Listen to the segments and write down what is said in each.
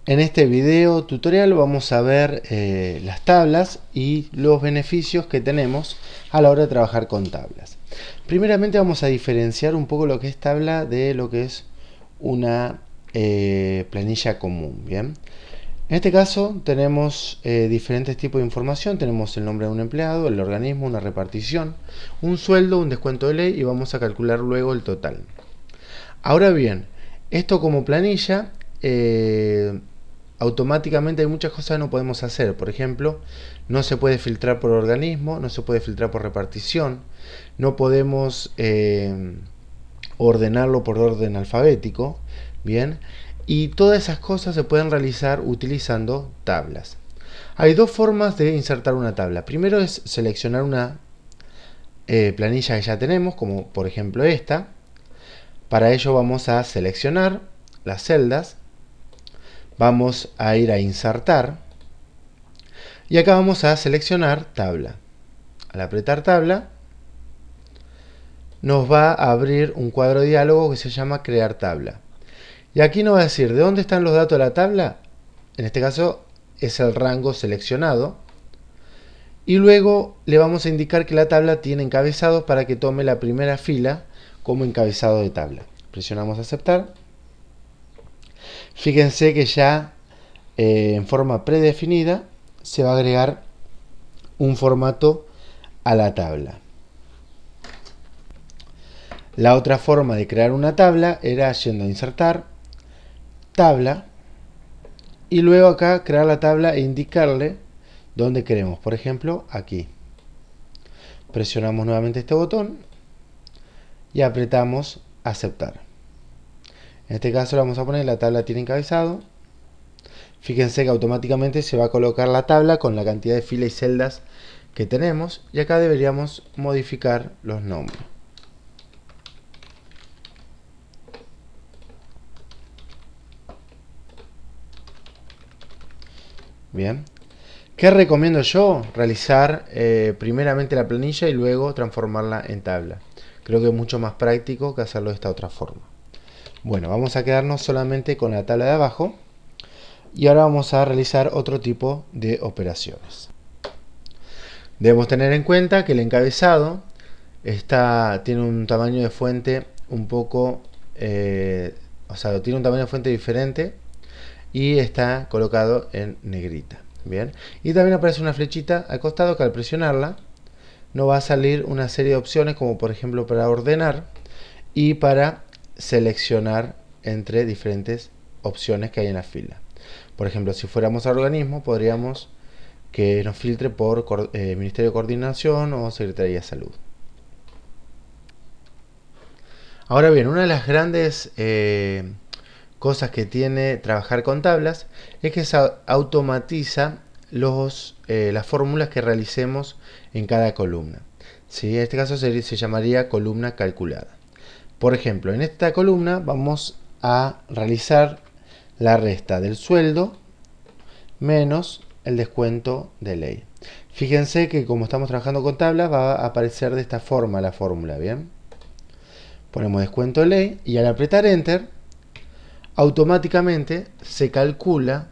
En este video tutorial vamos a ver las tablas y los beneficios que tenemos a la hora de trabajar con tablas. Primeramente vamos a diferenciar un poco lo que es tabla de lo que es una planilla común. Bien, en este caso tenemos diferentes tipos de información. Tenemos el nombre de un empleado, el organismo, una repartición, un sueldo, un descuento de ley y vamos a calcular luego el total. Ahora bien, esto como planilla automáticamente hay muchas cosas que no podemos hacer. Por ejemplo, no se puede filtrar por organismo, no se puede filtrar por repartición, no podemos ordenarlo por orden alfabético, bien, y todas esas cosas se pueden realizar utilizando tablas. Hay dos formas de insertar una tabla. Primero es seleccionar una planilla que ya tenemos, como por ejemplo esta. Para ello vamos a seleccionar las celdas, vamos a ir a insertar y acá vamos a seleccionar tabla. Al apretar tabla nos va a abrir un cuadro de diálogo que se llama crear tabla. Y aquí nos va a decir de dónde están los datos de la tabla. En este caso es el rango seleccionado. Y luego le vamos a indicar que la tabla tiene encabezados para que tome la primera fila como encabezado de tabla. Presionamos aceptar. Fíjense que ya en forma predefinida se va a agregar un formato a la tabla. La otra forma de crear una tabla era yendo a insertar, tabla, y luego acá crear la tabla e indicarle dónde queremos. Por ejemplo, aquí. Presionamos nuevamente este botón y apretamos aceptar. En este caso le vamos a poner la tabla tiene encabezado. Fíjense que automáticamente se va a colocar la tabla con la cantidad de filas y celdas que tenemos. Y acá deberíamos modificar los nombres. Bien. ¿Qué recomiendo yo? Realizar primeramente la planilla y luego transformarla en tabla. Creo que es mucho más práctico que hacerlo de esta otra forma. Bueno, vamos a quedarnos solamente con la tabla de abajo. Y ahora vamos a realizar otro tipo de operaciones. Debemos tener en cuenta que el encabezado tiene un tamaño de fuente un poco, tiene un tamaño de fuente diferente y está colocado en negrita. Bien, y también aparece una flechita al costado que al presionarla nos va a salir una serie de opciones, como por ejemplo para ordenar y para seleccionar entre diferentes opciones que hay en la fila. Por ejemplo, si fuéramos al organismo, podríamos que nos filtre por Ministerio de Coordinación o Secretaría de Salud. Ahora bien, una de las grandes cosas que tiene trabajar con tablas es que se automatiza las fórmulas que realicemos en cada columna. ¿Sí? En este caso se llamaría columna calculada. Por ejemplo, en esta columna vamos a realizar la resta del sueldo menos el descuento de ley. Fíjense que como estamos trabajando con tablas va a aparecer de esta forma la fórmula. Bien, ponemos descuento de ley y al apretar enter automáticamente se calcula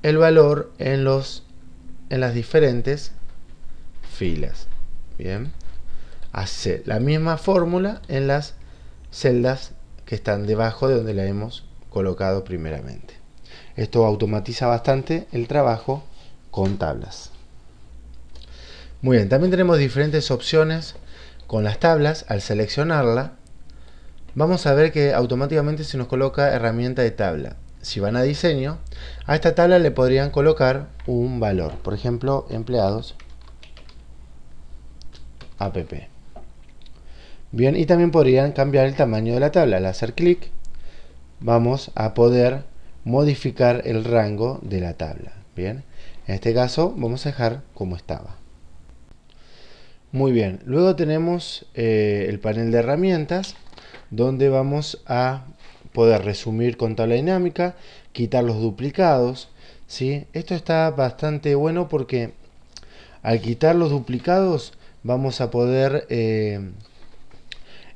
el valor en las diferentes filas. Bien, hace la misma fórmula en las celdas que están debajo de donde la hemos colocado primeramente. Esto automatiza bastante el trabajo con tablas. Muy bien, también tenemos diferentes opciones con las tablas. Al seleccionarla, vamos a ver que automáticamente se nos coloca herramienta de tabla. Si van a diseño, a esta tabla le podrían colocar un valor. Por ejemplo, empleados app. Bien, y también podrían cambiar el tamaño de la tabla. Al hacer clic, vamos a poder modificar el rango de la tabla. Bien, en este caso vamos a dejar como estaba. Muy bien, luego tenemos el panel de herramientas donde vamos a poder resumir con tabla dinámica, quitar los duplicados. ¿Sí? Esto está bastante bueno porque al quitar los duplicados vamos a poder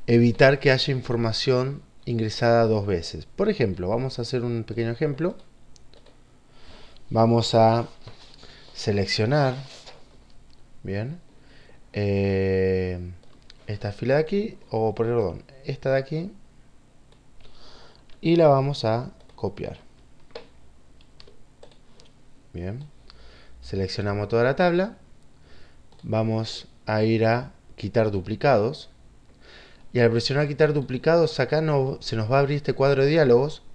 evitar que haya información ingresada dos veces. Por ejemplo, vamos a hacer un pequeño ejemplo. Vamos a seleccionar, bien, esta fila de aquí, o perdón, esta de aquí, y la vamos a copiar. Bien, seleccionamos toda la tabla, vamos a ir a quitar duplicados, y al presionar quitar duplicados acá se nos va a abrir este cuadro de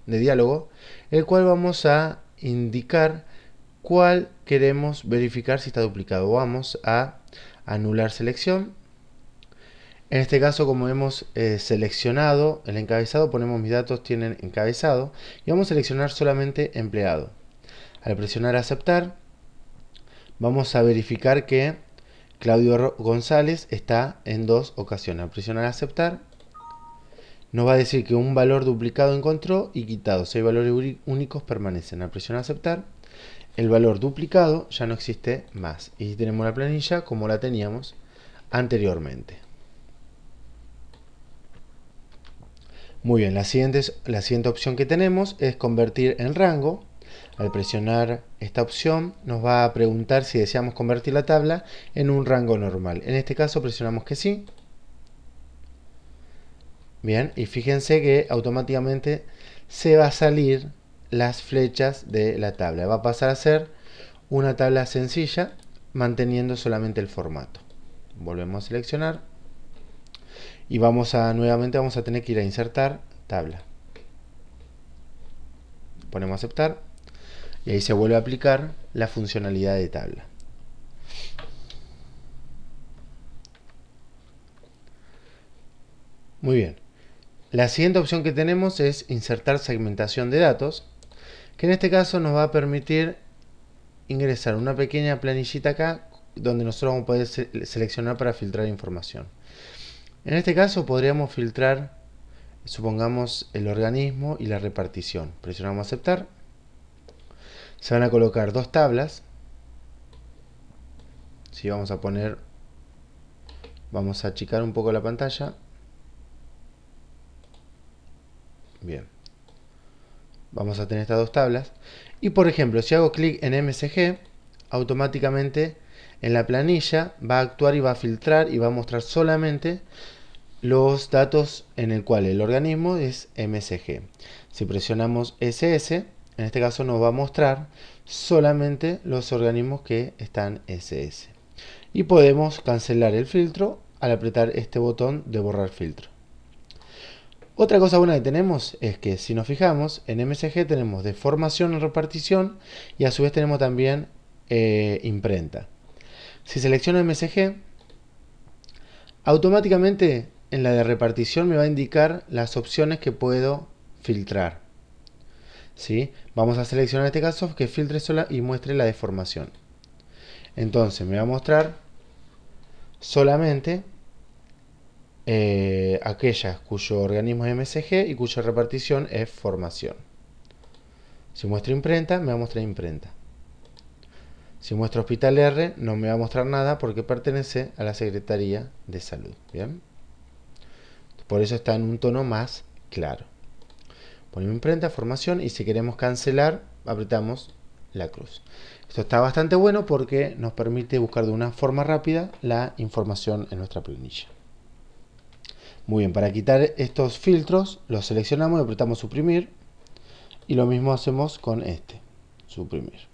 diálogo, el cual vamos a indicar cuál queremos verificar si está duplicado. Vamos a anular selección. En este caso, como hemos seleccionado el encabezado, ponemos mis datos tienen encabezado y vamos a seleccionar solamente empleado. Al presionar aceptar, vamos a verificar que Claudio González está en 2 ocasiones. Al presionar aceptar, nos va a decir que un valor duplicado encontró y quitado. 6 valores únicos permanecen. Al presionar aceptar, el valor duplicado ya no existe más. Y tenemos la planilla como la teníamos anteriormente. Muy bien, la siguiente opción que tenemos es convertir en rango. Al presionar esta opción nos va a preguntar si deseamos convertir la tabla en un rango normal. En este caso presionamos que sí. Bien, y fíjense que automáticamente se va a salir las flechas de la tabla. Va a pasar a ser una tabla sencilla manteniendo solamente el formato. Volvemos a seleccionar y nuevamente vamos a tener que ir a insertar tabla. Ponemos aceptar y ahí se vuelve a aplicar la funcionalidad de tabla. Muy bien. La siguiente opción que tenemos es insertar segmentación de datos, que en este caso nos va a permitir ingresar una pequeña planillita acá donde nosotros vamos a poder seleccionar para filtrar información. En este caso podríamos filtrar, supongamos, el organismo y la repartición. Presionamos aceptar. Se van a colocar dos tablas. Si vamos a achicar un poco la pantalla. Bien. Vamos a tener estas dos tablas. Y por ejemplo, si hago clic en MSG, automáticamente en la planilla va a actuar y va a filtrar y va a mostrar solamente los datos en el cual el organismo es MSG. Si presionamos SS, en este caso nos va a mostrar solamente los organismos que están SS. Y podemos cancelar el filtro al apretar este botón de borrar filtro. Otra cosa buena que tenemos es que si nos fijamos en MSG tenemos de formación en repartición y a su vez tenemos también imprenta. Si selecciono MSG, automáticamente en la de repartición me va a indicar las opciones que puedo filtrar. ¿Sí? Vamos a seleccionar en este caso que filtre sola y muestre la deformación. Entonces me va a mostrar solamente aquellas cuyo organismo es MSG y cuya repartición es formación. Si muestro imprenta, me va a mostrar imprenta. Si muestro Hospital R, no me va a mostrar nada porque pertenece a la Secretaría de Salud. ¿Bien? Por eso está en un tono más claro. Ponemos imprenta, formación y si queremos cancelar, apretamos la cruz. Esto está bastante bueno porque nos permite buscar de una forma rápida la información en nuestra planilla. Muy bien, para quitar estos filtros los seleccionamos y apretamos suprimir y lo mismo hacemos con este, suprimir.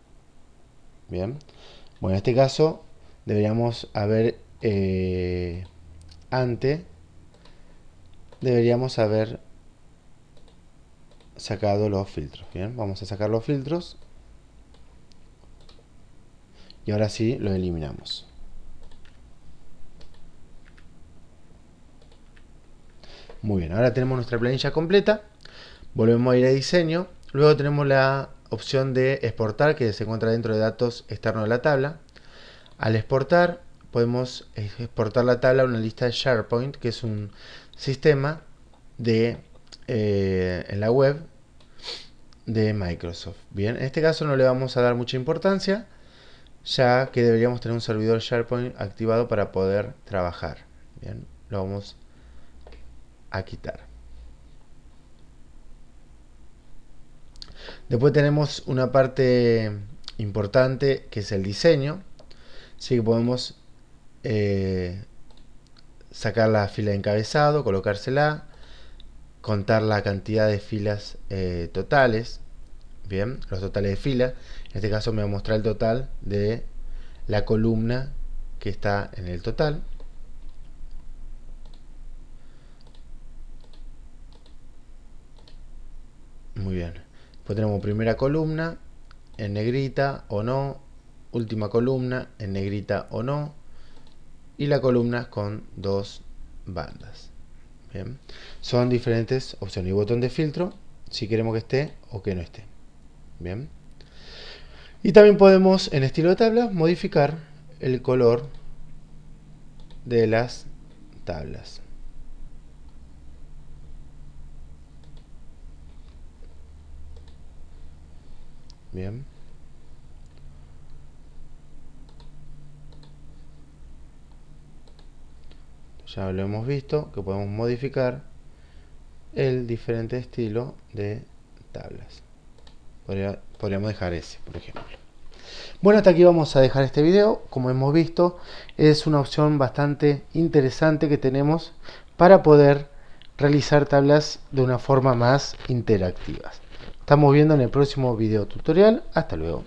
Bien, bueno, en este caso deberíamos haber deberíamos haber sacado los filtros. Bien, vamos a sacar los filtros y ahora sí los eliminamos. Muy bien, ahora tenemos nuestra planilla completa. Volvemos a ir a diseño. Luego tenemos la opción de exportar que se encuentra dentro de datos externos de la tabla. Al exportar podemos exportar la tabla a una lista de SharePoint, que es un sistema en la web de Microsoft. Bien, en este caso no le vamos a dar mucha importancia, ya que deberíamos tener un servidor SharePoint activado para poder trabajar. Bien, lo vamos a quitar. Después tenemos una parte importante que es el diseño. Así que podemos sacar la fila de encabezado, colocársela, contar la cantidad de filas totales. Bien, los totales de fila. En este caso me va a mostrar el total de la columna que está en el total. Muy bien. Después tenemos primera columna en negrita o no, última columna en negrita o no, y la columna con dos bandas. Bien. Son diferentes opciones. Y botón de filtro si queremos que esté o que no esté. Bien. Y también podemos, en estilo de tabla, modificar el color de las tablas. Bien. Ya lo hemos visto que podemos modificar el diferente estilo de tablas. Podríamos dejar ese, por ejemplo. Bueno, hasta aquí vamos a dejar este video. Como hemos visto, es una opción bastante interesante que tenemos para poder realizar tablas de una forma más interactiva. Estamos viendo en el próximo video tutorial. Hasta luego.